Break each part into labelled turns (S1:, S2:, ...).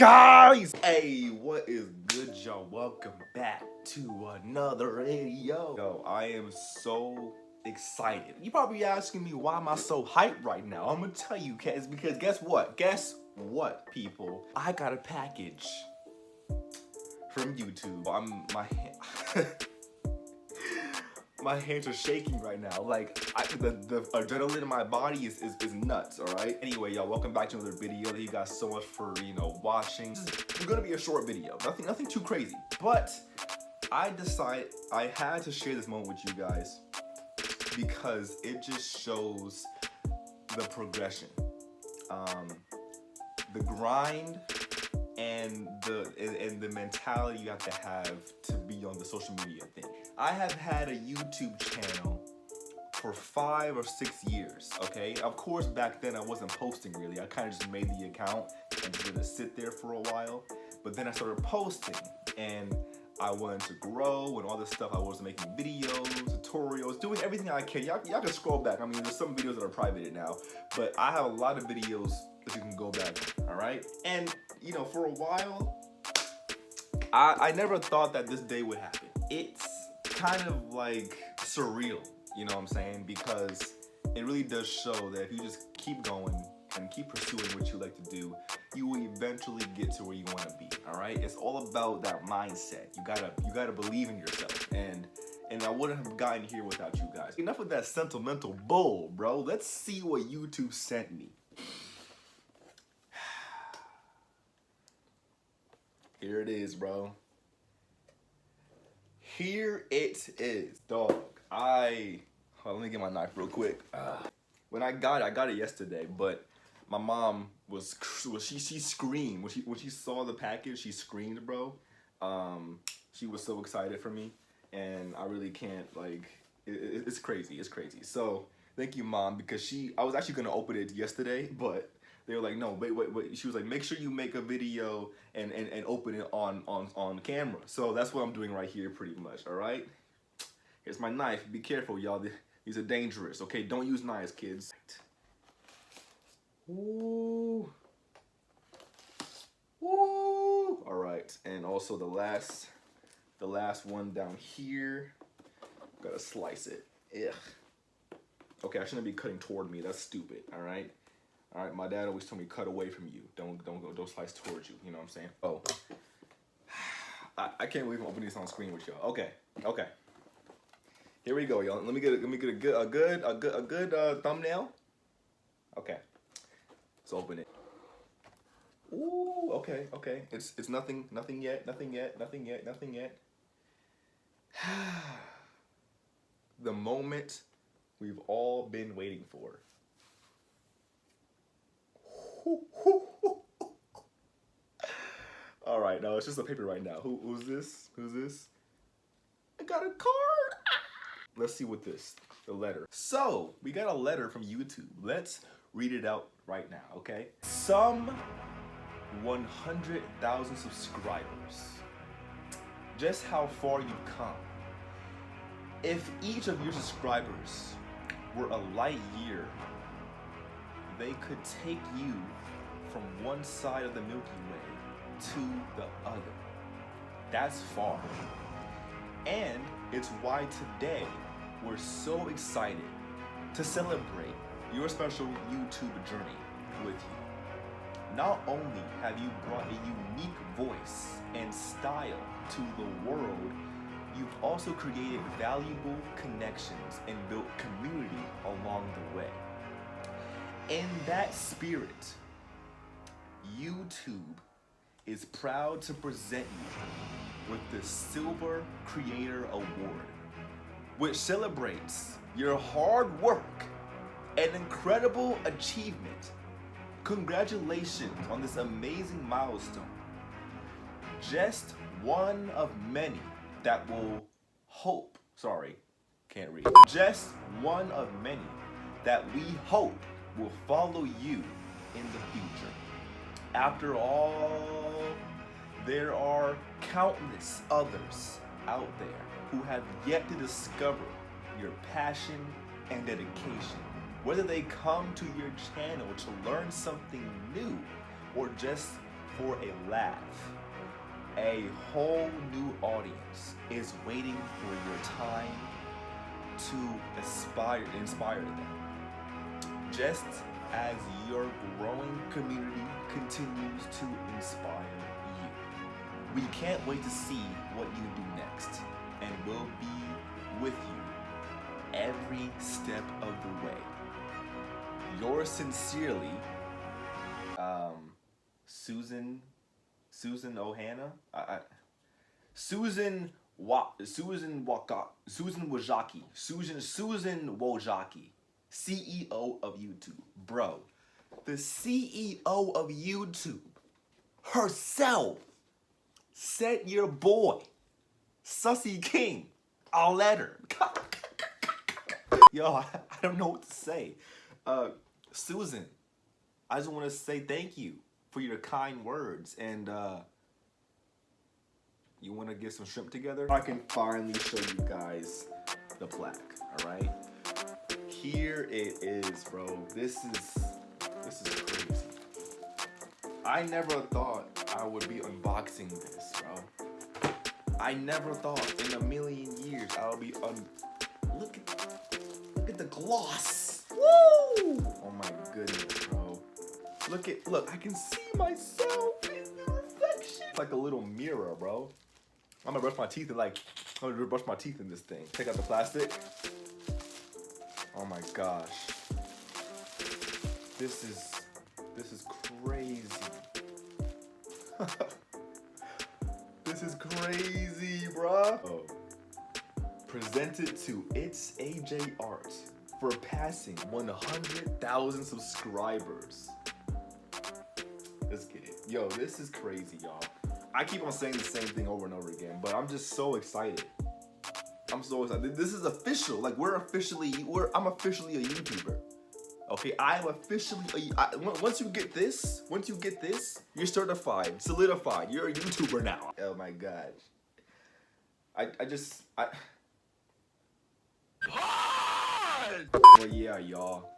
S1: guys? Hey, what is good, y'all? Welcome back to another video. Yo, I am so excited. You probably asking me why am I so hyped right now? I'm gonna tell you, guys, because guess what? Guess what, people? I got a package from YouTube. My hands are shaking right now. Like, the adrenaline in my body is nuts, all right? Anyway, y'all, welcome back to another video. Thank you guys so much for, watching. It's gonna be a short video, nothing too crazy. But I decided I had to share this moment with you guys because it just shows the progression, the grind, and the mentality you have to be on the social media thing. I have had a YouTube channel for 5 or 6 years, okay? Of course, back then I wasn't posting really. I kind of just made the account and just let it sit there for a while. But then I started posting and I wanted to grow and all this stuff. I was making videos, tutorials, doing everything I can. Y'all can scroll back. I mean, there's some videos that are privated now, but I have a lot of videos that you can go back on, all right? And, for a while, I never thought that this day would happen. It's kind of like surreal, you know what I'm saying? Because it really does show that if you just keep going and keep pursuing what you like to do, you will eventually get to where you want to be, all right? It's all about that mindset. You gotta believe in yourself, and I wouldn't have gotten here without you guys. Enough of that sentimental bull, bro. Let's see what YouTube sent me. Here it is, bro. Here it is, dog. Let me get my knife real quick. When I got it yesterday, but my mom she screamed when she saw the package. She screamed, bro. She was so excited for me, and I really can't, it's crazy. It's crazy. So thank you, Mom, because I was actually gonna open it yesterday, but they were like, no, wait. She was like, make sure you make a video and open it on camera. So that's what I'm doing right here, pretty much. All right. Here's my knife. Be careful, y'all. These are dangerous. Okay, don't use knives, kids. Ooh. Ooh. All right, and also the last one down here. Gotta slice it. Ugh. Okay, I shouldn't be cutting toward me. That's stupid. All right. All right, my dad always told me cut away from you. Don't slice towards you. You know what I'm saying? Oh, I can't believe I'm opening this on screen with y'all. Okay. Here we go, y'all. Let me get a good thumbnail. Okay, let's open it. Ooh, okay. It's nothing yet. The moment we've all been waiting for. All right, no, it's just a paper right now. Who's this? I got a card. Let's see what the letter. So we got a letter from YouTube. Let's read it out right now, okay? Some 100,000 subscribers. Just how far you've come. If each of your subscribers were a light year, they could take you from one side of the Milky Way to the other. That's far. And it's why today we're so excited to celebrate your special YouTube journey with you. Not only have you brought a unique voice and style to the world, you've also created valuable connections and built community along the way. In that spirit, YouTube is proud to present you with the Silver Creator Award, which celebrates your hard work and incredible achievement. Congratulations on this amazing milestone. Just one of many that will Just one of many that we hope will follow you in the future. After all, there are countless others out there who have yet to discover your passion and dedication. Whether they come to your channel to learn something new or just for a laugh. A whole new audience is waiting for your time to inspire them. Just as your growing community continues to inspire you. We can't wait to see what you do next, and we'll be with you every step of the way. Yours sincerely, Susan Ohana, Susan Wojcicki, CEO of YouTube. Bro, the CEO of YouTube herself sent your boy, Sussy King, a letter. Yo, I don't know what to say. Susan, I just want to say thank you for your kind words, and you want to get some shrimp together? I can finally show you guys the plaque, all right? Here it is, bro. This is crazy. I never thought I would be unboxing this, bro. I never thought in a million years I would be look at the gloss. Woo! Oh my goodness, bro. Look, I can see myself in the reflection. It's like a little mirror, bro. I'm gonna brush my teeth in this thing. Take out the plastic. Oh my gosh. This is crazy. This is crazy, bruh. Oh. Presented to It's AJ Art for passing 100,000 subscribers. Let's get it. Yo, this is crazy, y'all. I keep on saying the same thing over and over again, but I'm just so excited. I'm so excited. This is official. Like I'm officially a YouTuber. Okay, I'm officially once you get this, you're certified, solidified. You're a YouTuber now. Oh my gosh. Well, yeah, y'all.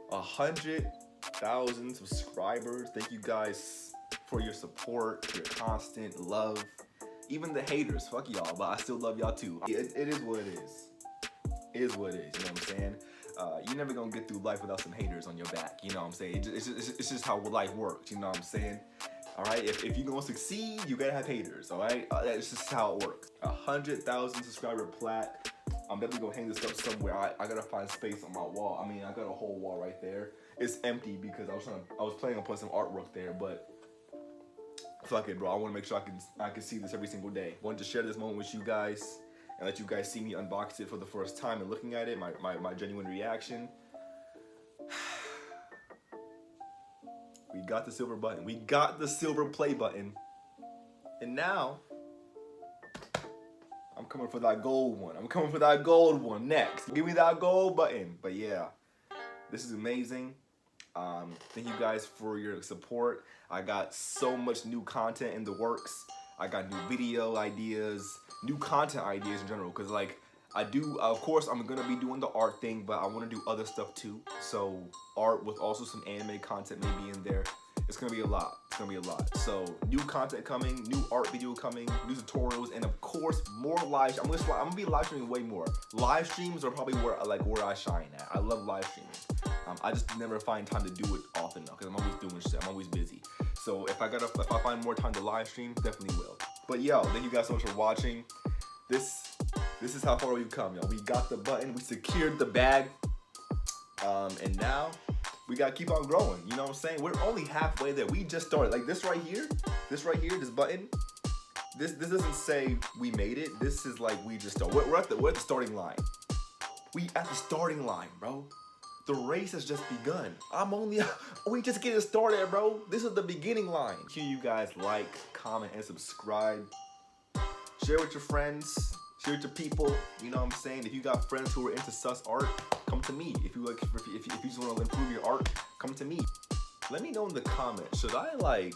S1: 100,000 subscribers. Thank you guys for your support, your constant love. Even the haters, fuck y'all, but I still love y'all too. It is what it is. It is what it is, you know what I'm saying? You're never gonna get through life without some haters on your back, you know what I'm saying? It's just how life works, you know what I'm saying? All right, if you're gonna succeed, you gotta have haters, all right? That's just how it works. 100,000 subscriber plaque. I'm definitely gonna hang this up somewhere. I gotta find space on my wall. I mean, I got a whole wall right there. It's empty because I was planning on putting some artwork there, but fuck it, bro. I want to make sure I can see this every single day. Wanted to share this moment with you guys and let you guys see me unbox it for the first time and looking at it, my genuine reaction. We got the silver button. We got the silver play button. And now, I'm coming for that gold one. I'm coming for that gold one next. Give me that gold button. But yeah, this is amazing. Thank you guys for your support. I got so much new content in the works. I got new video ideas, new content ideas in general. Cause like of course I'm gonna be doing the art thing, but I wanna do other stuff too. So art with also some anime content maybe in there. It's gonna be a lot. It's gonna be a lot. So new content coming, new art video coming, new tutorials, and of course more live. I'm gonna be live streaming way more. Live streams are probably where I shine at. I love live streaming. I just never find time to do it often enough because I'm always doing shit. I'm always busy. So if I find more time to live stream, definitely will. But yo, thank you guys so much for watching. This is how far we've come, y'all. We got the button, we secured the bag, and now we gotta keep on growing. You know what I'm saying? We're only halfway there. We just started. Like this right here, this button. This doesn't say we made it. This is like we just started. We're at the starting line. We at the starting line, bro. The race has just begun. We just getting started, bro. This is the beginning line. Make sure you guys like, comment, and subscribe. Share with your friends. Share with your people. You know what I'm saying? If you got friends who are into sus art, come to me. If you just want to improve your art, come to me. Let me know in the comments. Should I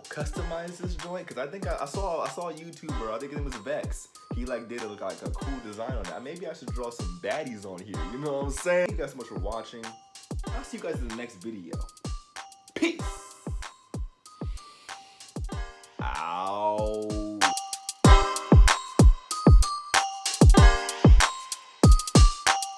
S1: customize this joint? Cause I think I saw a YouTuber. I think his name was Vex. He did a cool design on that. Maybe I should draw some baddies on here. You know what I'm saying? Thank you guys so much for watching. I'll see you guys in the next video.